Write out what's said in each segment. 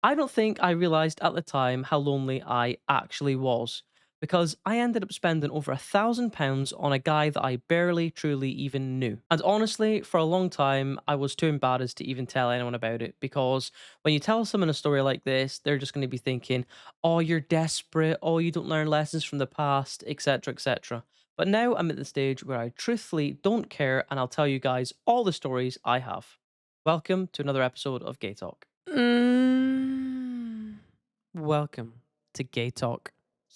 I don't think I realized at the time how lonely I actually was, because I ended up spending over £1,000 on a guy that I barely truly even knew. And honestly, for a long time, I was too embarrassed to even tell anyone about it, because when you tell someone a story like this, they're just going to be thinking, oh, you're desperate, oh, you don't learn lessons from the past, etc., etc. But now I'm at the stage where I truthfully don't care, and I'll tell you guys all the stories I have. Welcome to another episode of Gay Talk. Welcome to Gay Talk.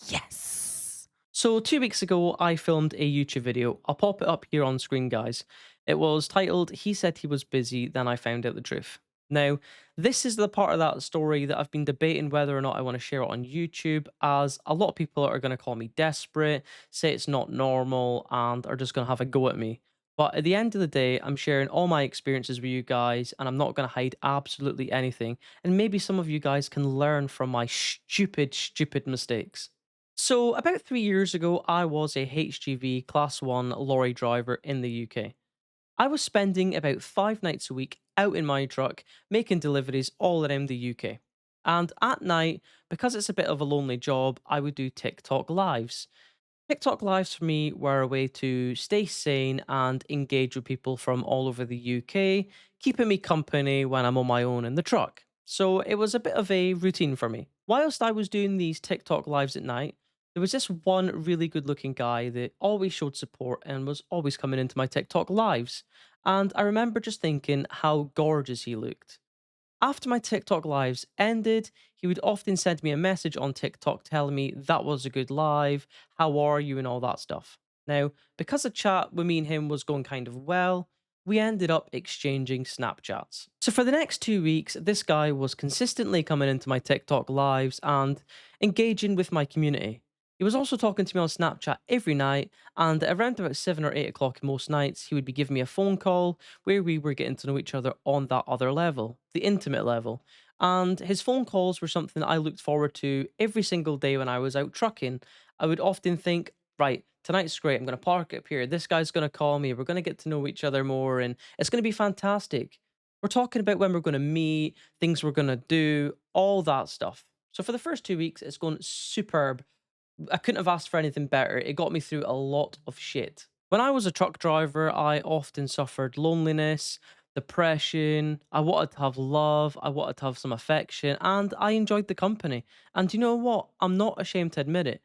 Yes! So, 2 weeks ago, I filmed a YouTube video. I'll pop it up here on screen, guys. It was titled, He Said He Was Busy, Then I Found Out the Truth. Now, this is the part of that story that I've been debating whether or not I want to share it on YouTube, as a lot of people are going to call me desperate, say it's not normal, and are just going to have a go at me. But at the end of the day, I'm sharing all my experiences with you guys, and I'm not going to hide absolutely anything. And maybe some of you guys can learn from my stupid mistakes. So, about 3 years ago, I was a HGV Class 1 lorry driver in the UK. I was spending about 5 nights a week out in my truck making deliveries all around the UK. And at night, because it's a bit of a lonely job, I would do TikTok lives. TikTok lives for me were a way to stay sane and engage with people from all over the UK, keeping me company when I'm on my own in the truck. So it was a bit of a routine for me. Whilst I was doing these TikTok lives at night, there was this one really good looking guy that always showed support and was always coming into my TikTok lives. And I remember just thinking how gorgeous he looked. After my TikTok lives ended, he would often send me a message on TikTok telling me that was a good live, how are you, and all that stuff. Now, because the chat with me and him was going kind of well, we ended up exchanging Snapchats. So for the next 2 weeks, this guy was consistently coming into my TikTok lives and engaging with my community. He was also talking to me on Snapchat every night, and around about 7 or 8 o'clock most nights, he would be giving me a phone call where we were getting to know each other on that other level, the intimate level. And his phone calls were something that I looked forward to every single day when I was out trucking. I would often think, right, tonight's great. I'm going to park up here. This guy's going to call me. We're going to get to know each other more, and it's going to be fantastic. We're talking about when we're going to meet, things we're going to do, all that stuff. So for the first 2 weeks, it's going superb. I couldn't have asked for anything better. It got me through a lot of shit. When I was a truck driver, I often suffered loneliness, depression. I wanted to have love, I wanted to have some affection, and I enjoyed the company. And you know what? I'm not ashamed to admit it.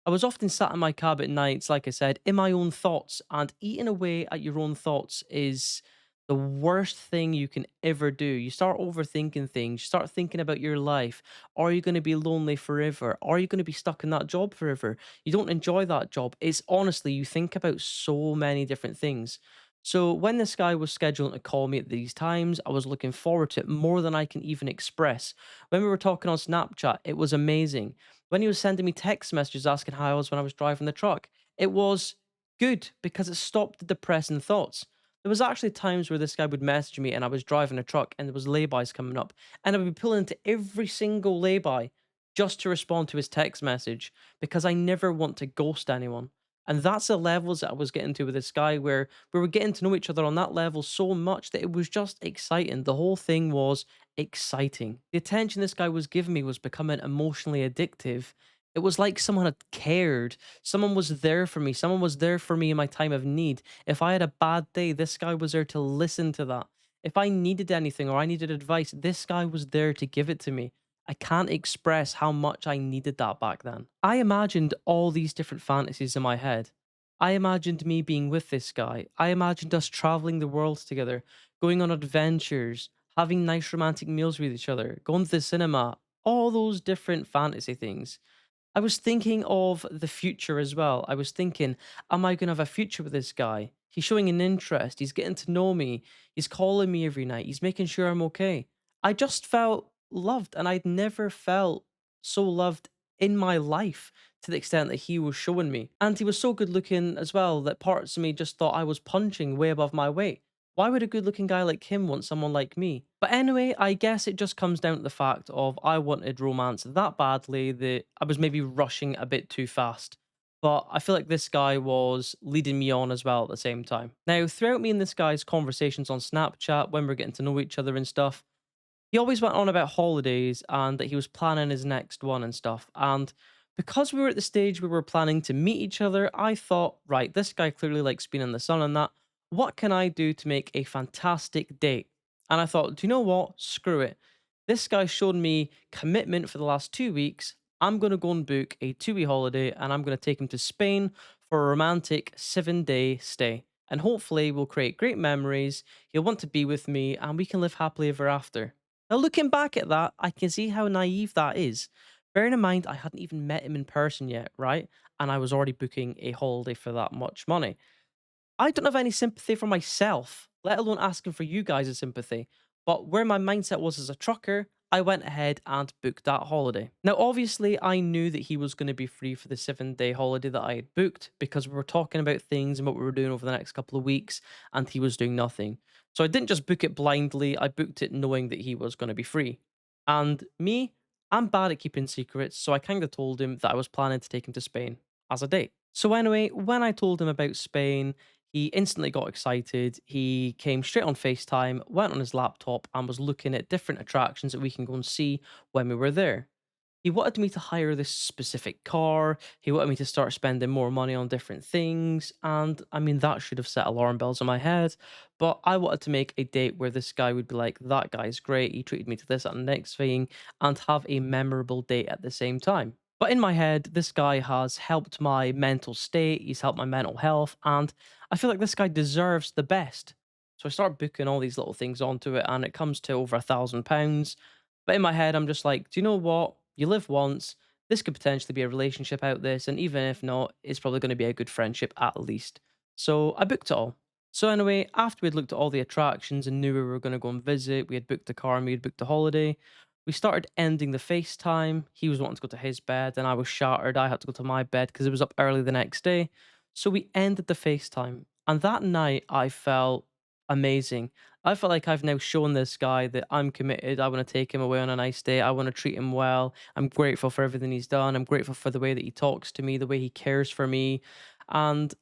I was often sat in my cab at nights, like I said, in my own thoughts, and eating away at your own thoughts is the worst thing you can ever do. You start overthinking things, you start thinking about your life. Are you going to be lonely forever? Are you going to be stuck in that job forever? You don't enjoy that job. It's honestly, you think about so many different things. So when this guy was scheduling to call me at these times, I was looking forward to it more than I can even express. When we were talking on Snapchat, it was amazing. When he was sending me text messages asking how I was when I was driving the truck, it was good because it stopped the depressing thoughts. There was actually times where this guy would message me and I was driving a truck and there was laybys coming up, and I would be pulling into every single lay-by just to respond to his text message because I never want to ghost anyone. And that's the levels that I was getting to with this guy, where we were getting to know each other on that level so much that it was just exciting. The whole thing was exciting. The attention this guy was giving me was becoming emotionally addictive. It was like someone had cared. Someone was there for me. Someone was there for me in my time of need. If I had a bad day, this guy was there to listen to that. If I needed anything or I needed advice, this guy was there to give it to me. I can't express how much I needed that back then. I imagined all these different fantasies in my head. I imagined me being with this guy. I imagined us traveling the world together, going on adventures, having nice romantic meals with each other, going to the cinema, all those different fantasy things. I was thinking of the future as well. I was thinking, am I going to have a future with this guy? He's showing an interest. He's getting to know me. He's calling me every night. He's making sure I'm okay. I just felt loved, and I'd never felt so loved in my life to the extent that he was showing me. And he was so good looking as well that parts of me just thought I was punching way above my weight. Why would a good looking guy like him want someone like me? But anyway, I guess it just comes down to the fact of I wanted romance that badly that I was maybe rushing a bit too fast. But I feel like this guy was leading me on as well at the same time. Now, throughout me and this guy's conversations on Snapchat, when we're getting to know each other and stuff, He always went on about holidays and that he was planning his next one and stuff. And because we were at the stage we were planning to meet each other, I thought, right, this guy clearly likes being in the sun and that. What can I do to make a fantastic date? And I thought, do you know what? Screw it. This guy showed me commitment for the last 2 weeks. I'm going to go and book a 2 week holiday and I'm going to take him to Spain for a romantic 7 day stay. And hopefully, we'll create great memories. He'll want to be with me and we can live happily ever after. Now, looking back at that, I can see how naive that is. Bearing in mind, I hadn't even met him in person yet, right? And I was already booking a holiday for that much money. I don't have any sympathy for myself, let alone asking for you guys' sympathy. But where my mindset was as a trucker, I went ahead and booked that holiday. Now, obviously, I knew that he was going to be free for the 7 day holiday that I had booked because we were talking about things and what we were doing over the next couple of weeks, and he was doing nothing. So I didn't just book it blindly, I booked it knowing that he was going to be free. And me, I'm bad at keeping secrets, so I kind of told him that I was planning to take him to Spain as a date. So, anyway, when I told him about Spain, he instantly got excited. He came straight on FaceTime, went on his laptop, and was looking at different attractions that we can go and see when we were there. He wanted me to hire this specific car. He wanted me to start spending more money on different things. And I mean, that should have set alarm bells in my head. But I wanted to make a date where this guy would be like, that guy's great. He treated me to this and the next thing, and have a memorable date at the same time. But in my head, this guy has helped my mental state. He's helped my mental health. And I feel like this guy deserves the best. So I start booking all these little things onto it, and it comes to over £1,000. But in my head, I'm just like, do you know what? You live once. This could potentially be a relationship out this, and even if not, it's probably going to be a good friendship at least. So I booked it all. So anyway, after we'd looked at all the attractions and knew we were going to go and visit, we had booked the car and we had booked the holiday. We started ending the FaceTime. He was wanting to go to his bed, and I was shattered. I had to go to my bed because it was up early the next day. So we ended the FaceTime. And that night, I felt amazing. I felt like I've now shown this guy that I'm committed. I want to take him away on a nice day. I want to treat him well. I'm grateful for everything he's done. I'm grateful for the way that he talks to me, the way he cares for me. And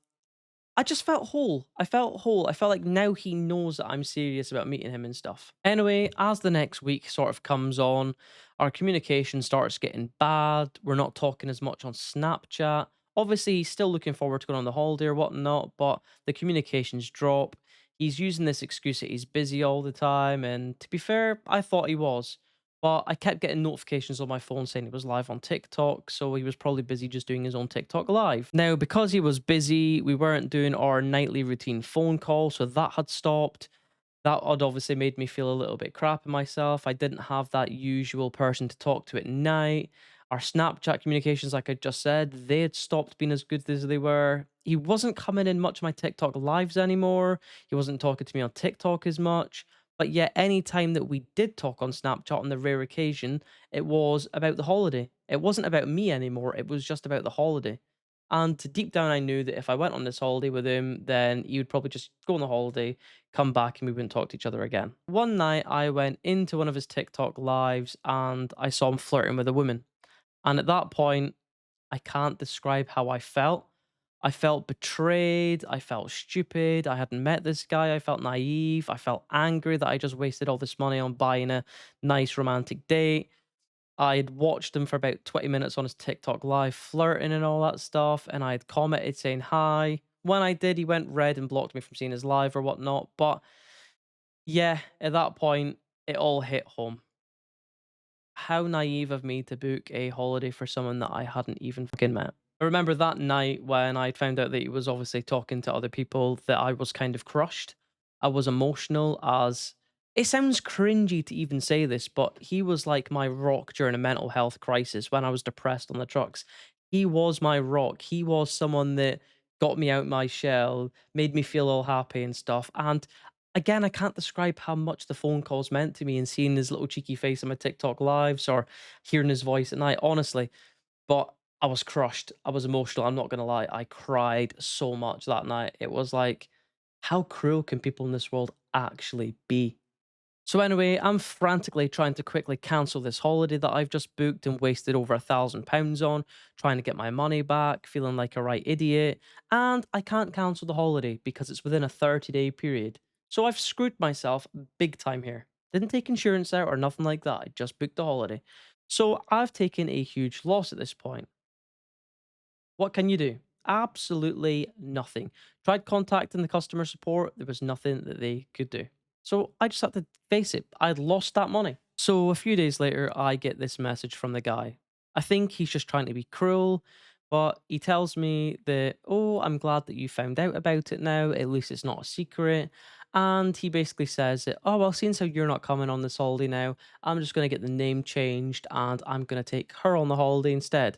I just felt whole. I felt whole. I felt like now he knows that I'm serious about meeting him and stuff. Anyway, as the next week sort of comes on, our communication starts getting bad. We're not talking as much on Snapchat. Obviously, he's still looking forward to going on the holiday or whatnot, but the communications drop. He's using this excuse that he's busy all the time. And to be fair, I thought he was. But I kept getting notifications on my phone saying he was live on TikTok, so he was probably busy just doing his own TikTok live. Now, because he was busy, we weren't doing our nightly routine phone call, so that had stopped. That had obviously made me feel a little bit crap in myself. I didn't have that usual person to talk to at night. Our Snapchat communications, like I just said, they had stopped being as good as they were. He wasn't coming in much of my TikTok lives anymore. He wasn't talking to me on TikTok as much. But yet, any time that we did talk on Snapchat on the rare occasion, it was about the holiday. It wasn't about me anymore. It was just about the holiday. And deep down, I knew that if I went on this holiday with him, then he would probably just go on the holiday, come back, and we wouldn't talk to each other again. One night, I went into one of his TikTok lives and I saw him flirting with a woman. And at that point, I can't describe how I felt. I felt betrayed. I felt stupid. I hadn't met this guy. I felt naive. I felt angry that I just wasted all this money on buying a nice romantic date. I'd watched him for about 20 minutes on his TikTok live, flirting and all that stuff, and I'd commented saying hi. When I did, he went red and blocked me from seeing his live or whatnot. But yeah, at that point, it all hit home. How naive of me to book a holiday for someone that I hadn't even fucking met. I remember that night when I found out that he was obviously talking to other people that I was kind of crushed. I was emotional as it sounds cringy to even say this, but he was like my rock during a mental health crisis when I was depressed on the trucks. He was my rock. He was someone that got me out my shell, made me feel all happy and stuff. And again, I can't describe how much the phone calls meant to me and seeing his little cheeky face on my TikTok lives or hearing his voice at night, honestly. But I was crushed. I was emotional. I'm not going to lie. I cried so much that night. It was like, how cruel can people in this world actually be? So anyway, I'm frantically trying to quickly cancel this holiday that I've just booked and wasted over £1,000 on, trying to get my money back, feeling like a right idiot, and I can't cancel the holiday because it's within a 30-day period. So I've screwed myself big time here. Didn't take insurance out or nothing like that. I just booked the holiday. So I've taken a huge loss at this point. What can you do? Absolutely nothing. Tried contacting the customer support, there was nothing that they could do. So I just had to face it. I'd lost that money. So a few days later, I get this message from the guy. I think he's just trying to be cruel, but he tells me that, oh, I'm glad that you found out about it now. At least it's not a secret. And he basically says that, oh, well, seeing how you're not coming on this holiday now, I'm just going to get the name changed and I'm going to take her on the holiday instead.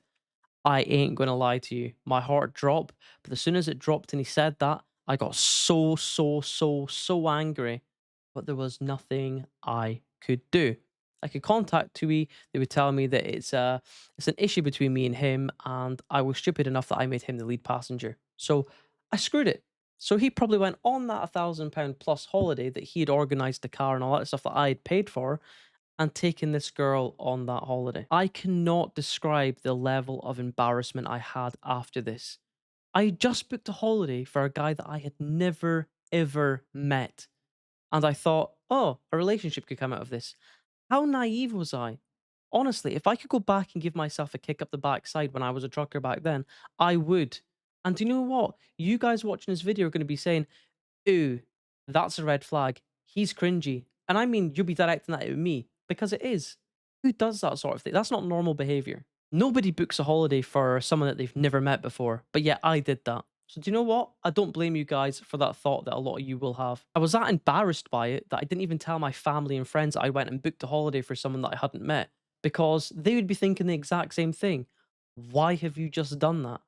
I ain't gonna lie to you. My heart dropped, but as soon as it dropped and he said that, I got so angry. But there was nothing I could do. I could contact TUI. They would tell me that it's an issue between me and him, and I was stupid enough that I made him the lead passenger. So I screwed it. So he probably went on that £1,000 plus holiday that he had organized the car and all that stuff that I had paid for, and taking this girl on that holiday. I cannot describe the level of embarrassment I had after this. I had just booked a holiday for a guy that I had never, ever met. And I thought, oh, a relationship could come out of this. How naive was I? Honestly, if I could go back and give myself a kick up the backside when I was a trucker back then, I would. And do you know what? You guys watching this video are going to be saying, ooh, that's a red flag. He's cringy. And I mean, you'll be directing that at me because it is. Who does that sort of thing? That's not normal behavior. Nobody books a holiday for someone that they've never met before, but yet I did that. So do you know what? I don't blame you guys for that thought that a lot of you will have. I was that embarrassed by it that I didn't even tell my family and friends that I went and booked a holiday for someone that I hadn't met because they would be thinking the exact same thing. Why have you just done that?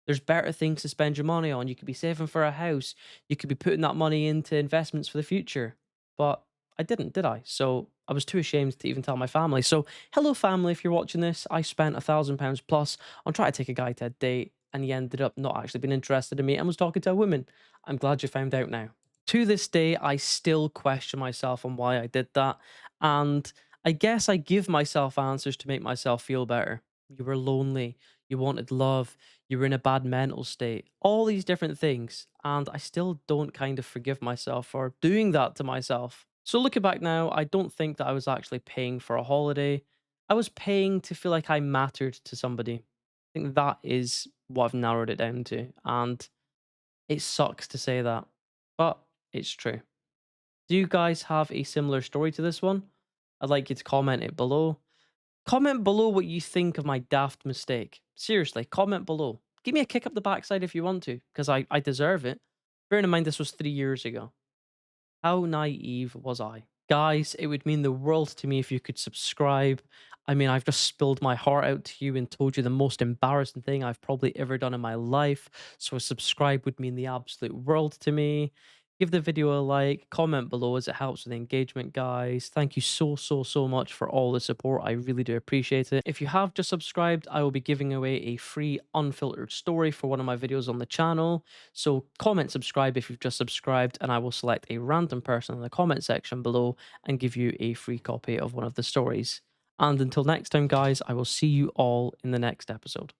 There's better things to spend your money on. You could be saving for a house. You could be putting that money into investments for the future. But I didn't, did I? So I was too ashamed to even tell my family. So, hello, family, if you're watching this, I spent £1,000 plus on trying to take a guy to a date, and he ended up not actually being interested in me and was talking to a woman. I'm glad you found out now. To this day, I still question myself on why I did that. And I guess I give myself answers to make myself feel better. You were lonely. You wanted love. You were in a bad mental state. All these different things. And I still don't kind of forgive myself for doing that to myself. So looking back now, I don't think that I was actually paying for a holiday. I was paying to feel like I mattered to somebody. I think that is what I've narrowed it down to. And it sucks to say that, but it's true. Do you guys have a similar story to this one? I'd like you to comment it below. Comment below what you think of my daft mistake. Seriously, comment below. Give me a kick up the backside if you want to, because I deserve it. Bearing in mind this was 3 years ago. How naive was I? Guys, it would mean the world to me if you could subscribe. I mean, I've just spilled my heart out to you and told you the most embarrassing thing I've probably ever done in my life. So a subscribe would mean the absolute world to me. Give the video a like, comment below as it helps with engagement, guys. Thank you so much for all the support. I really do appreciate it. If you have just subscribed, I will be giving away a free unfiltered story for one of my videos on the channel. So comment subscribe if you've just subscribed, and I will select a random person in the comment section below and give you a free copy of one of the stories. And until next time, guys, I will see you all in the next episode.